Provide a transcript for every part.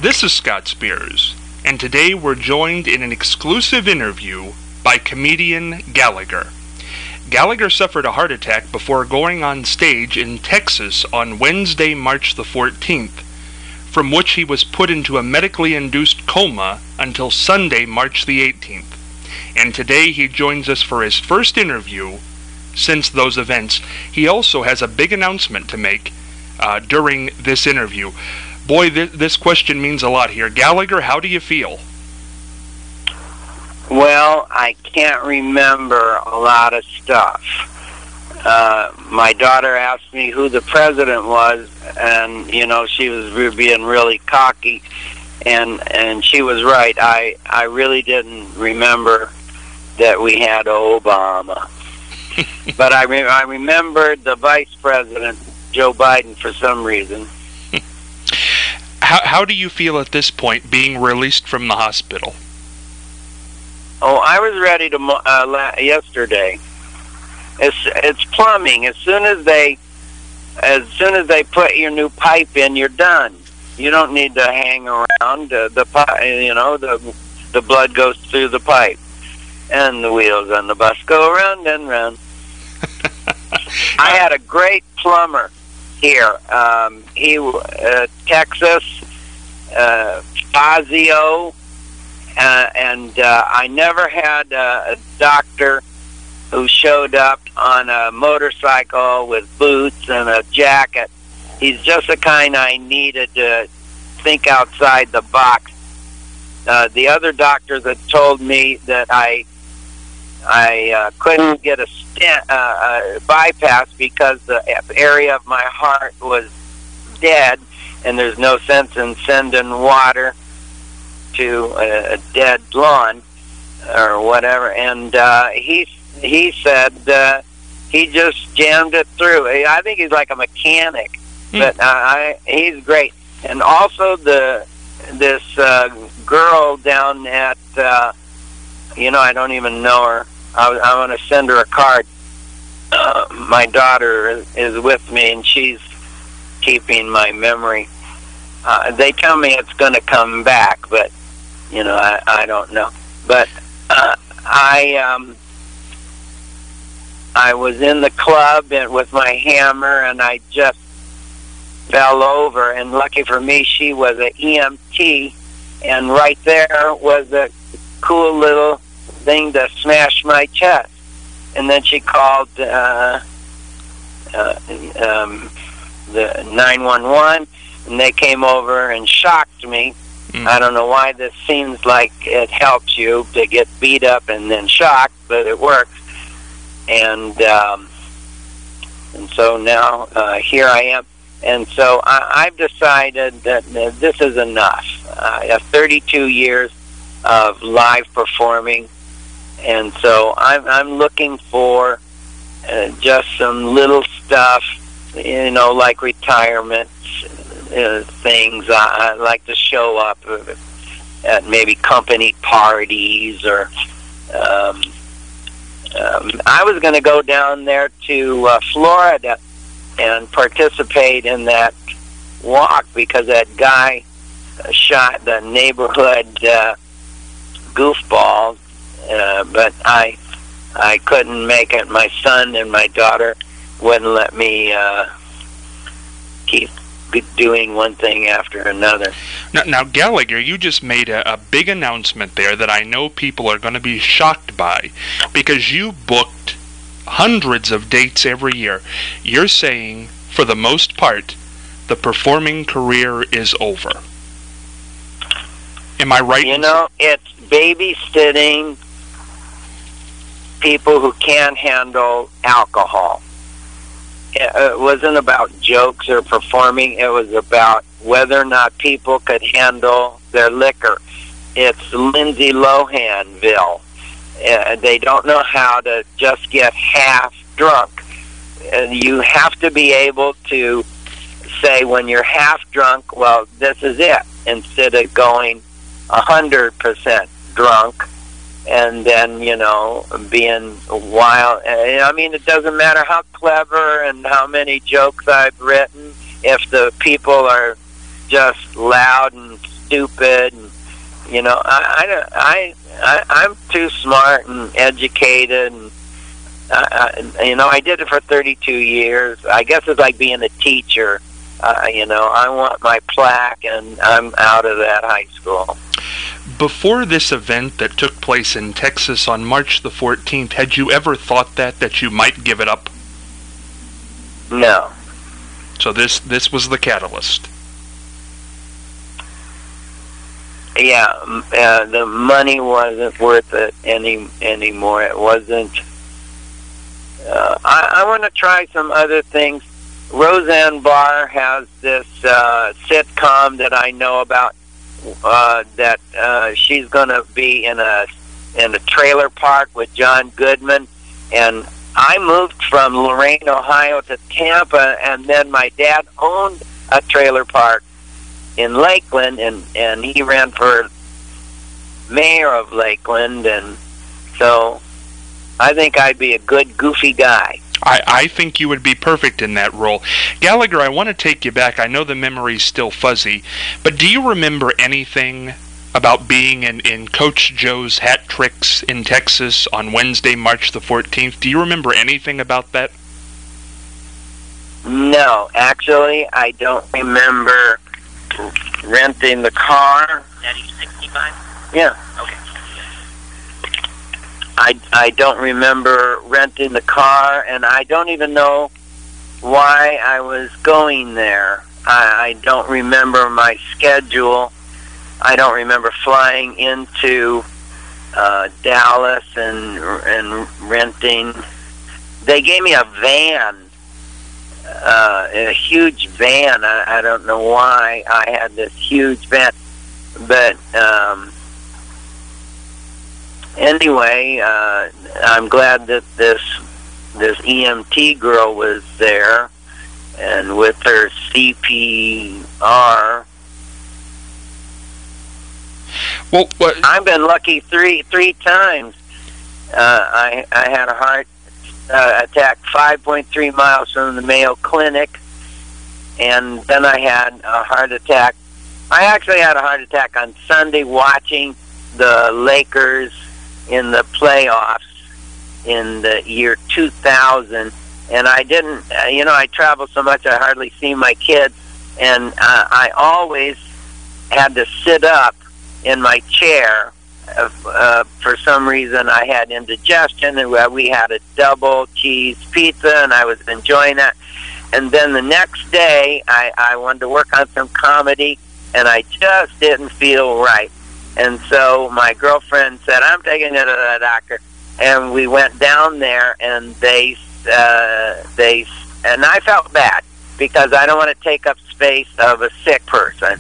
This is Scott Spears, and today we're joined in an exclusive interview by comedian Gallagher. Gallagher suffered a heart attack before going on stage in Texas on Wednesday, March the 14th, from which he was put into a medically induced coma until Sunday, March the 18th. And today he joins us for his first interview since those events. He also has a big announcement to make during this interview. Boy, this question means a lot here. Gallagher, how do you feel? Well, I can't remember a lot of stuff. My daughter asked me who the president was, and, she was being really cocky, and she was right. I really didn't remember that we had Obama. But I remembered the vice president, Joe Biden, for some reason. How do you feel at this point, being released from the hospital? Oh, I was ready to yesterday. It's plumbing. As soon as they put your new pipe in, you're done. You don't need to hang around. The blood goes through the pipe, and the wheels on the bus go round and round. I had a great plumber here. Texas, Fazio, and I never had a doctor who showed up on a motorcycle with boots and a jacket. He's just the kind I needed to think outside the box. The other doctors had told me that I couldn't get a bypass because the area of my heart was dead, and there's no sense in sending water to a dead lawn or whatever. And he said he just jammed it through. I think he's like a mechanic, but he's great. And also this girl down at I don't even know her. I want to send her a card. My daughter is with me, and she's keeping my memory. They tell me it's going to come back, but I don't know. But I was in the club with my hammer, and I just fell over. And lucky for me, she was an EMT, and right there was a cool little thing to smash my chest. And then she called the 911, and they came over and shocked me. I don't know why this seems like it helps you to get beat up and then shocked, but it works. And so now here I am. And so I've decided that this is enough. I have 32 years of live performing, and so I'm looking for just some little stuff, like retirement things. I like to show up at maybe company parties, or I was going to go down there to Florida and participate in that walk because that guy shot the neighborhood goofball, but I couldn't make it. My son and my daughter wouldn't let me keep doing one thing after another. Now, Gallagher, you just made a big announcement there that I know people are going to be shocked by, because you booked hundreds of dates every year. You're saying, for the most part, the performing career is over. Am I right? It's babysitting people who can't handle alcohol. It wasn't about jokes or performing. It was about whether or not people could handle their liquor. It's Lindsay Lohanville. They don't know how to just get half drunk. You have to be able to say when you're half drunk, well, this is it, instead of going 100% drunk and then, being wild. It doesn't matter how clever and how many jokes I've written. If the people are just loud and stupid. And, I'm too smart and educated. And, I did it for 32 years. I guess it's like being a teacher. I want my plaque, and I'm out of that high school. Before this event that took place in Texas on March the 14th, had you ever thought that you might give it up? No. So this was the catalyst. Yeah, the money wasn't worth it anymore. It wasn't. I want to try some other things. Roseanne Barr has this sitcom that I know about. That she's going to be in a trailer park with John Goodman, and I moved from Lorain, Ohio to Tampa, and then my dad owned a trailer park in Lakeland, and he ran for mayor of Lakeland, and so I think I'd be a good goofy guy. I think you would be perfect in that role. Gallagher, I want to take you back. I know the memory's still fuzzy, but do you remember anything about being in Coach Joe's hat tricks in Texas on Wednesday, March the 14th? Do you remember anything about that? No, actually, I don't remember renting the car. Daddy, 65? Yeah. Okay. I don't remember renting the car, and I don't even know why I was going there. I don't remember my schedule. I don't remember flying into Dallas and renting. They gave me a van, a huge van. I don't know why I had this huge van, but anyway, I'm glad that this EMT girl was there, and with her CPR. Well, I've been lucky three times. I had a heart attack 5.3 miles from the Mayo Clinic, and then I had a heart attack. I actually had a heart attack on Sunday watching the Lakers in the playoffs in the year 2000, and I didn't, I travel so much I hardly see my kids, and I always had to sit up in my chair. For some reason I had indigestion, and we had a double cheese pizza, and I was enjoying that. And then the next day I wanted to work on some comedy, and I just didn't feel right. And so my girlfriend said, I'm taking you to the doctor. And we went down there, and they and I felt bad because I don't want to take up space of a sick person.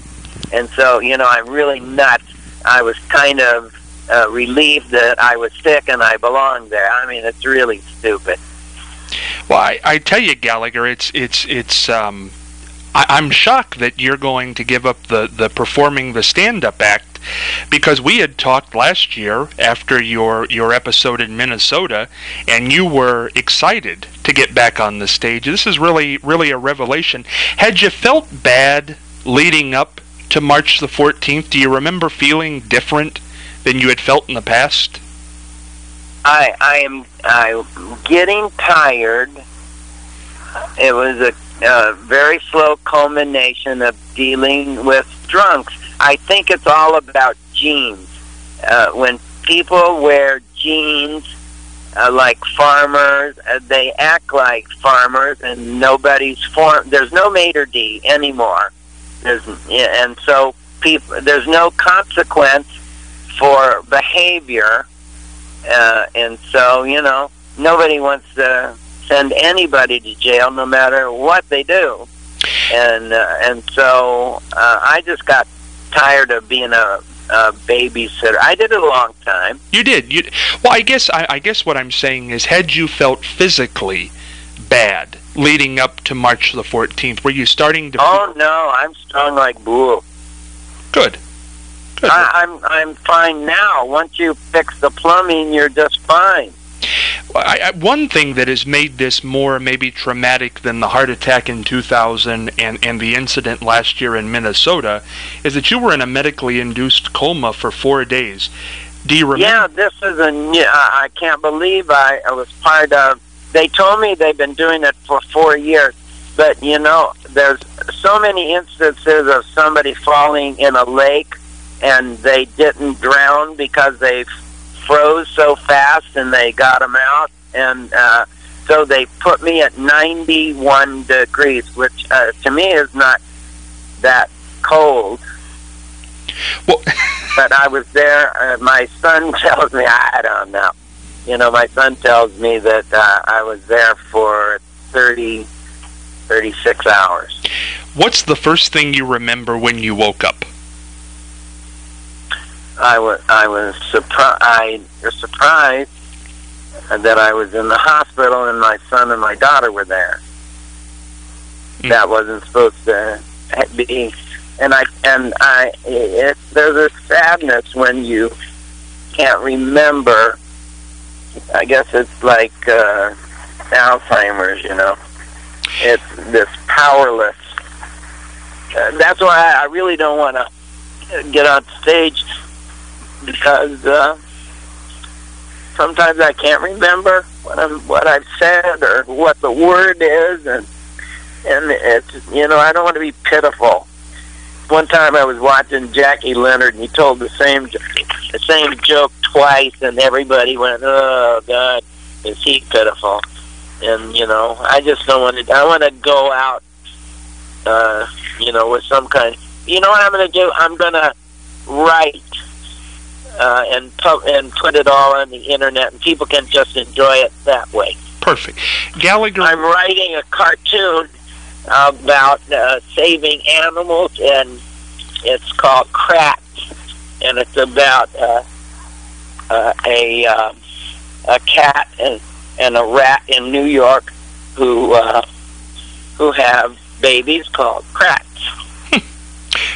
And so, I'm really nuts. I was kind of relieved that I was sick and I belonged there. I mean, it's really stupid. Well, I tell you, Gallagher, I'm shocked that you're going to give up the performing the stand-up act, because we had talked last year after your episode in Minnesota, and you were excited to get back on the stage. This is really a revelation. Had you felt bad leading up to March the 14th? Do you remember feeling different than you had felt in the past? I'm getting tired. It was a very slow culmination of dealing with drunks. I think it's all about jeans. When people wear jeans like farmers, they act like farmers, and there's no maitre d' anymore. And so there's no consequence for behavior, and so nobody wants to send anybody to jail, no matter what they do. And so I just got tired of being a babysitter. I did it a long time. You did. Well, I guess what I'm saying is, had you felt physically bad leading up to March the 14th? Were you starting to... Oh, no, I'm strong like bull. Good. I'm fine now. Once you fix the plumbing, you're just fine. One thing that has made this more maybe traumatic than the heart attack in 2000 and the incident last year in Minnesota is that you were in a medically induced coma for 4 days. Do you remember? Yeah, this is I can't believe I was part of. They told me they've been doing it for 4 years. But, there's so many instances of somebody falling in a lake and they didn't drown because they froze so fast and they got them out. And so they put me at 91 degrees, which to me is not that cold. Well, but I was there. My son tells me, I don't know. My son tells me that I was there for 36 hours. What's the first thing you remember when you woke up? I was surprised that I was in the hospital and my son and my daughter were there. That wasn't supposed to be. There's a sadness when you can't remember. I guess it's like Alzheimer's, It's this powerless. That's why I really don't want to get on stage, because sometimes I can't remember what I've said or what the word is, and it's I don't want to be pitiful. One time I was watching Jackie Leonard, and he told the same joke twice, and everybody went, "Oh God, is he pitiful?" And I just don't want to. I want to go out, with some kind. You know what I'm going to do? I'm going to write and put it all on the internet, and people can just enjoy it that way. Perfect, Gallagher. I'm writing a cartoon about saving animals, and it's called Crats, and it's about a cat and a rat in New York who have babies called Crats,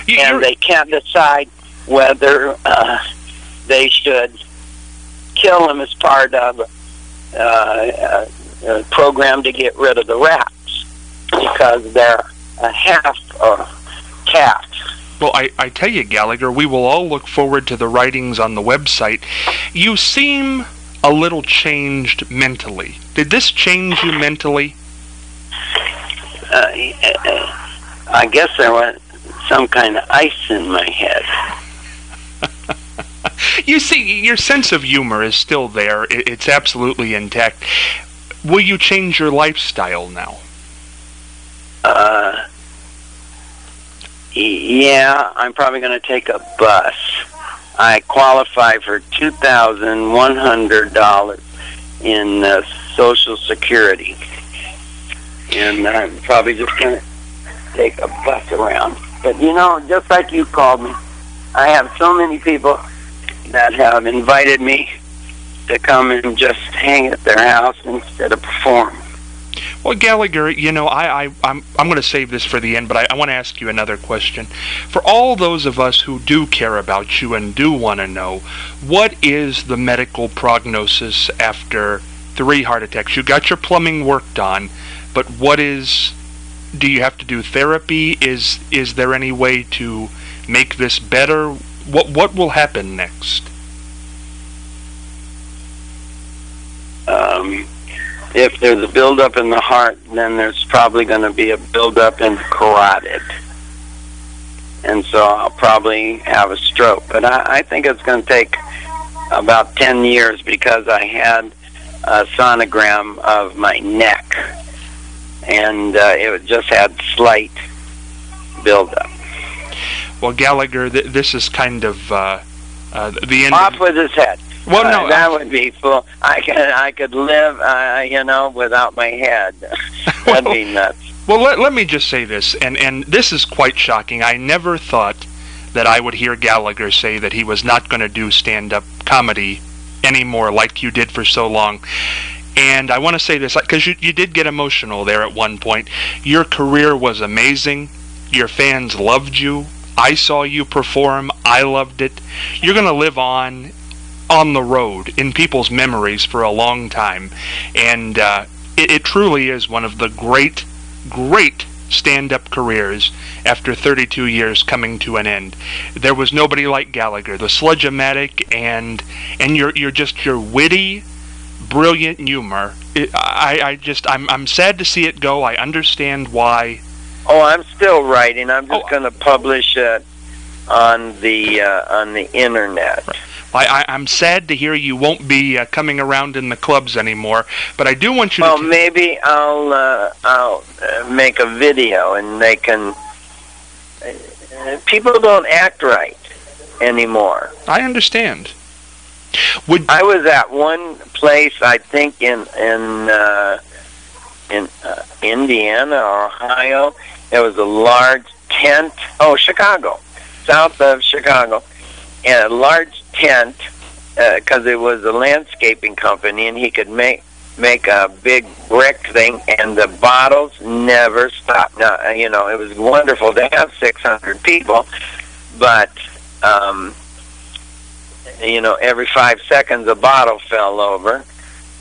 and they can't decide whether they should kill them as part of a program to get rid of the rats, because they're a half cat. Well, I tell you, Gallagher, we will all look forward to the writings on the website. You seem a little changed mentally. Did this change you mentally? I guess there was some kind of ice in my head. You see, your sense of humor is still there. It's absolutely intact. Will you change your lifestyle now? Yeah, I'm probably going to take a bus. I qualify for $2,100 in Social Security, and I'm probably just going to take a bus around. But just like you called me, I have so many people that have invited me to come and just hang at their house instead of perform. Well, Gallagher, I'm going to save this for the end, but I want to ask you another question. For all those of us who do care about you and do want to know, what is the medical prognosis after 3 heart attacks? You got your plumbing worked on, but do you have to do therapy? Is there any way to make this better? What will happen next? If there's a buildup in the heart, then there's probably going to be a buildup in the carotid. And so I'll probably have a stroke. But I think it's going to take about 10 years, because I had a sonogram of my neck, and it just had slight buildup. Well, Gallagher, this is kind of the end. Off with his head. Well, no, that would be full. I could live, without my head. That'd be nuts. Well, let me just say this, and this is quite shocking. I never thought that I would hear Gallagher say that he was not going to do stand-up comedy anymore like you did for so long. And I want to say this, because you did get emotional there at one point. Your career was amazing. Your fans loved you. I saw you perform. I loved it. You're going to live on on the road in people's memories for a long time, and it truly is one of the great stand-up careers after 32 years coming to an end. There was nobody like Gallagher, the sludge-o-matic, and your witty, brilliant humor. I'm sad to see it go. I understand why. Oh, I'm still writing. I'm just going to publish it on the internet. I'm sad to hear you won't be coming around in the clubs anymore, but I do want you to... Well, to... maybe I'll make a video, and they can... people don't act right anymore. I understand. I was at one place, I think, in Indiana or Ohio. There was a large tent. Oh, Chicago, south of Chicago, and a large tent because it was a landscaping company, and he could make a big brick thing, and the bottles never stopped. Now, it was wonderful to have 600 people, but every 5 seconds a bottle fell over,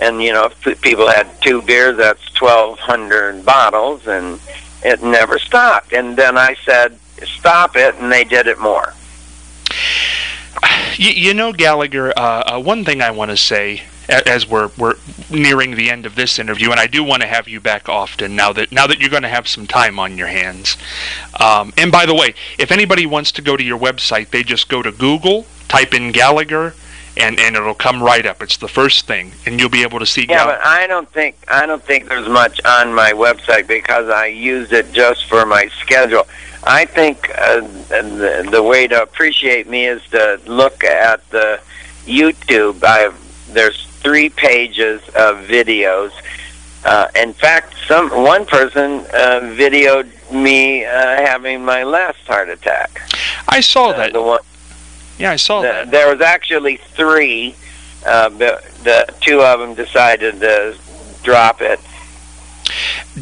and if people had 2 beers, that's 1,200 bottles, and it never stopped. And then I said, "Stop it," and they did it more. Gallagher, one thing I want to say as we're nearing the end of this interview, and I do want to have you back often now that you're going to have some time on your hands. And by the way, if anybody wants to go to your website, they just go to Google, type in Gallagher, and it'll come right up. It's the first thing, and you'll be able to see. Yeah, but I don't think there's much on my website because I use it just for my schedule. I think the way to appreciate me is to look at the YouTube. There's 3 pages of videos. In fact, one person videoed me having my last heart attack. I saw that. Yeah, I saw that. There was actually 3. The 2 of them decided to drop it.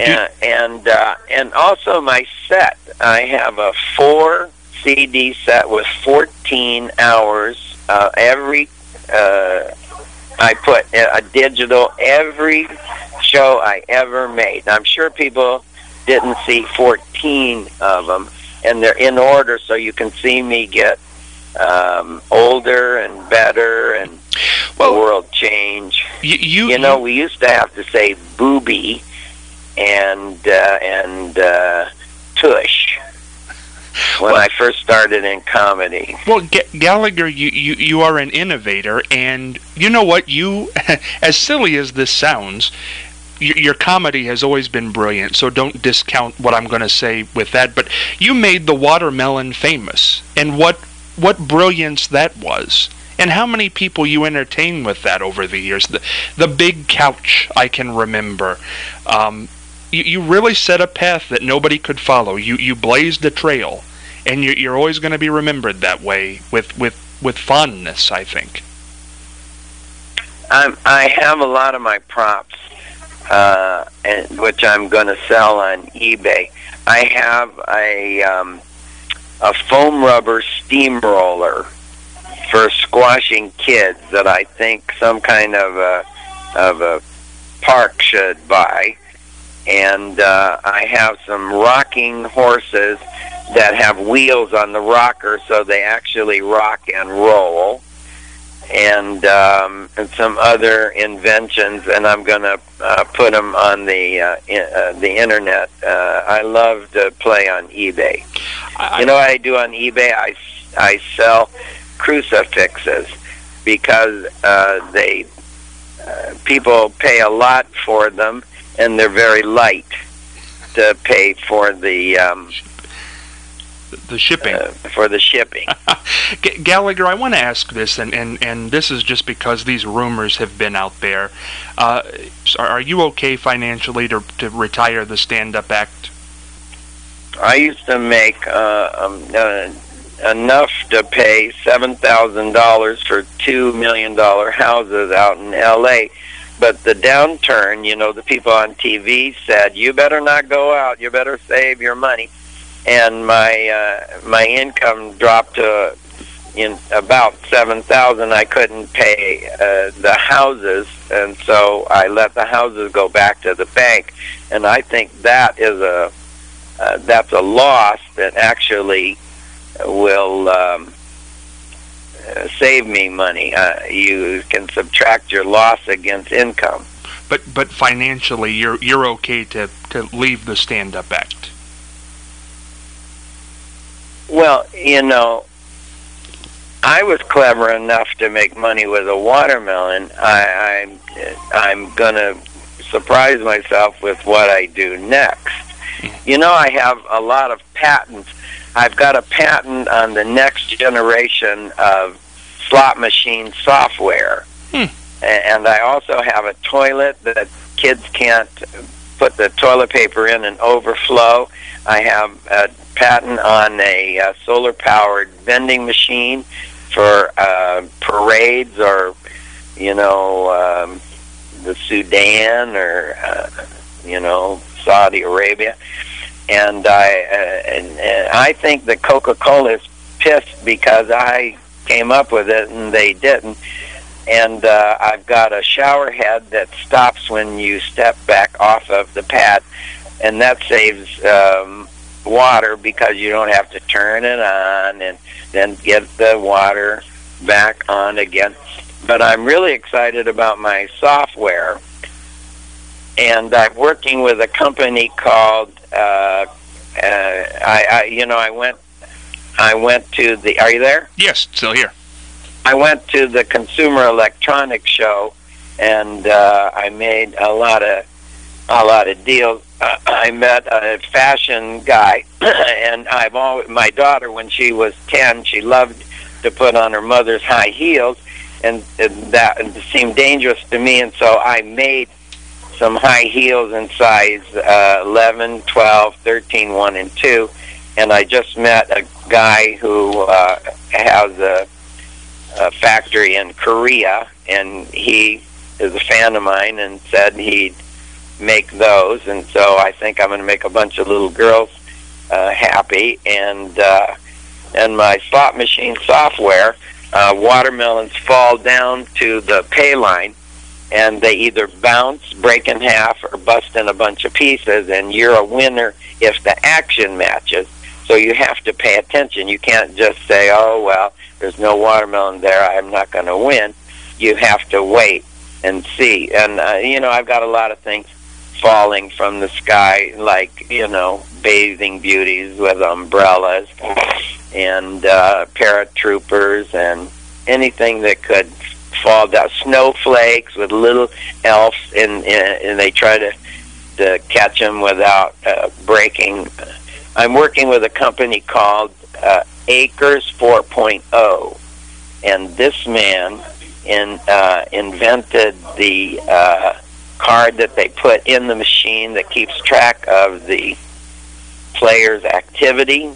And also my set. I have a 4 CD set with 14 hours. I put a digital every show I ever made. I'm sure people didn't see 14 of them, and they're in order so you can see me get older and better, and the world change. We used to have to say booby and tush when I first started in comedy. Well, Gallagher, you are an innovator, and you know what? You, as silly as this sounds, your comedy has always been brilliant, so don't discount what I'm going to say with that. But you made the watermelon famous, and what brilliance that was. And how many people you entertained with that over the years. The big couch, I can remember. You really set a path that nobody could follow. You blazed a trail, and you're always going to be remembered that way with fondness, I think. I have a lot of my props, which I'm going to sell on eBay. I have a foam rubber steamroller for squashing kids that I think some kind of a park should buy. And I have some rocking horses that have wheels on the rocker so they actually rock and roll, and some other inventions, and I'm going to put them on the internet. I love to play on eBay. You know what I do on eBay? I sell crucifixes because people pay a lot for them, and they're very light to pay for the shipping. For the shipping. Gallagher, I want to ask this, and this is just because these rumors have been out there. Are you okay financially to retire the stand-up act? I used to make enough to pay $7,000 for $2 million houses out in L.A., but the downturn, the people on TV said, you better not go out, you better save your money. And my income dropped to in about 7,000, I couldn't pay the houses, and so I let the houses go back to the bank. And I think that is that's a loss that actually will save me money. You can subtract your loss against income. But financially, you're okay to leave the stand-up act. Well, you know, I was clever enough to make money with a watermelon. I'm gonna surprise myself with what I do next. You know, I have a lot of patents. I've got a patent on the next generation of slot machine software. And I also have a toilet that kids can't put the toilet paper in and overflow. I have a patent on a solar-powered vending machine for parades, or, you know, the Sudan, or, you know, Saudi Arabia. And I think that Coca-Cola is pissed because I came up with it and they didn't. And I've got a shower head that stops when you step back off of the pad, and that saves water because you don't have to turn it on and then get the water back on again. But I'm really excited about my software, and I'm working with a company called I went to the. Are you there? Yes, still here. I went to the Consumer Electronics Show, and I made a lot of deals. I met a fashion guy, and my daughter, when she was 10, she loved to put on her mother's high heels, and that seemed dangerous to me, and so I made some high heels in size 11, 12, 13, 1, and 2, and I just met a guy who has a factory in Korea, and he is a fan of mine and said he'd make those, and so I think I'm going to make a bunch of little girls happy. And my slot machine software, watermelons fall down to the pay line, and they either bounce, break in half, or bust in a bunch of pieces, and you're a winner if the action matches. So you have to pay attention. You can't just say, oh, well, there's no watermelon there, I'm not going to win. You have to wait and see. And, you know, I've got a lot of things falling from the sky, like, you know, bathing beauties with umbrellas and paratroopers and anything that could fall down. Snowflakes with little elves, and they try to catch them without breaking. I'm working with a company called Acres 4.0, and this man invented the card that they put in the machine that keeps track of the player's activity,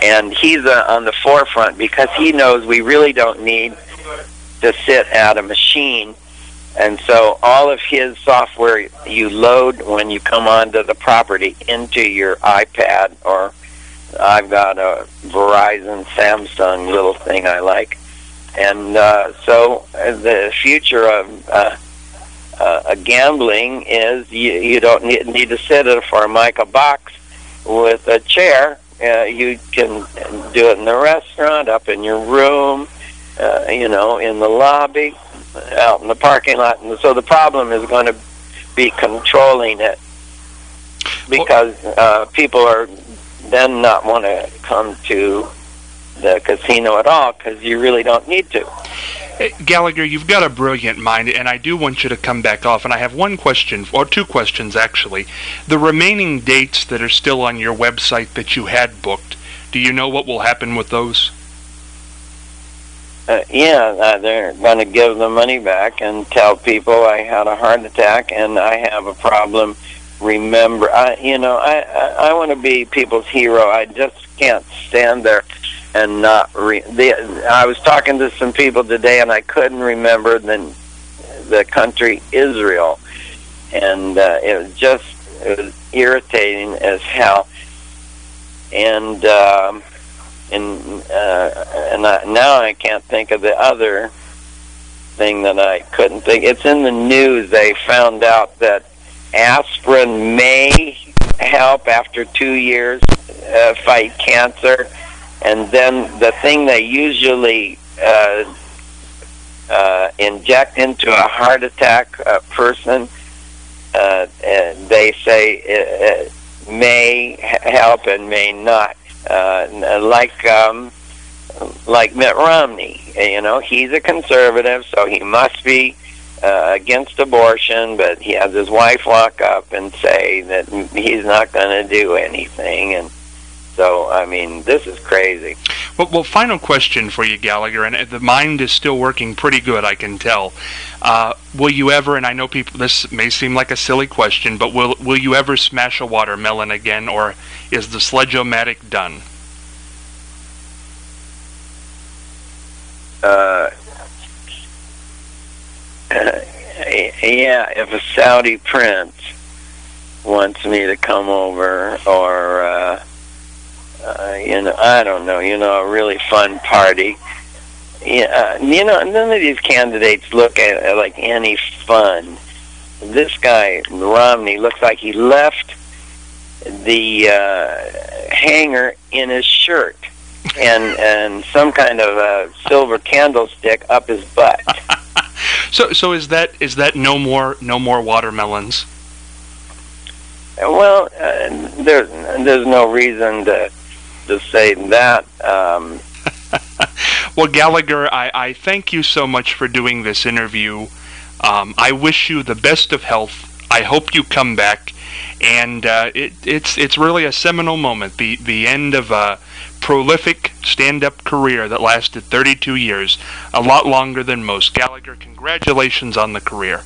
and he's on the forefront because he knows we really don't need to sit at a machine. And so all of his software you load when you come onto the property into your iPad, or I've got a Verizon, Samsung little thing I like. And so the future of gambling is you don't need to sit at a Formica box with a chair. You can do it in the restaurant, up in your room, you know, in the lobby, out in the parking lot. And so the problem is going to be controlling it, because people are then not want to come to the casino at all because you really don't need to. Gallagher, you've got a brilliant mind, and I do want you to come back off. And I have one question, or two questions actually. The remaining dates that are still on your website that you had booked, do you know what will happen with those? They're going to give the money back and tell people I had a heart attack and I have a problem. Remember, I want to be people's hero. I just can't stand there and not. I was talking to some people today, and I couldn't remember the country Israel, and it was irritating as hell. And now I can't think of the other thing that I couldn't think. It's in the news. They found out that aspirin may help after 2 years fight cancer, and then the thing they usually inject into a heart attack person, they say it may help and may not. Like Mitt Romney, he's a conservative, so he must be against abortion, but he has his wife walk up and say that he's not going to do anything, and so, I mean, this is crazy. Well, final question for you, Gallagher, and the mind is still working pretty good, I can tell. Will you ever, and I know people, this may seem like a silly question, but will you ever smash a watermelon again, or is the Sledge-O-Matic done? Yeah, if a Saudi prince wants me to come over, or I don't know, a really fun party. Yeah, none of these candidates look at like any fun. This guy Romney looks like he left the hanger in his shirt and some kind of a silver candlestick up his butt. So is that no more watermelons? Well, there's no reason to say that. Well, Gallagher, I thank you so much for doing this interview. I wish you the best of health. I hope you come back, and it's really a seminal moment, the end of a prolific stand-up career that lasted 32 years, a lot longer than most. Gallagher, congratulations on the career.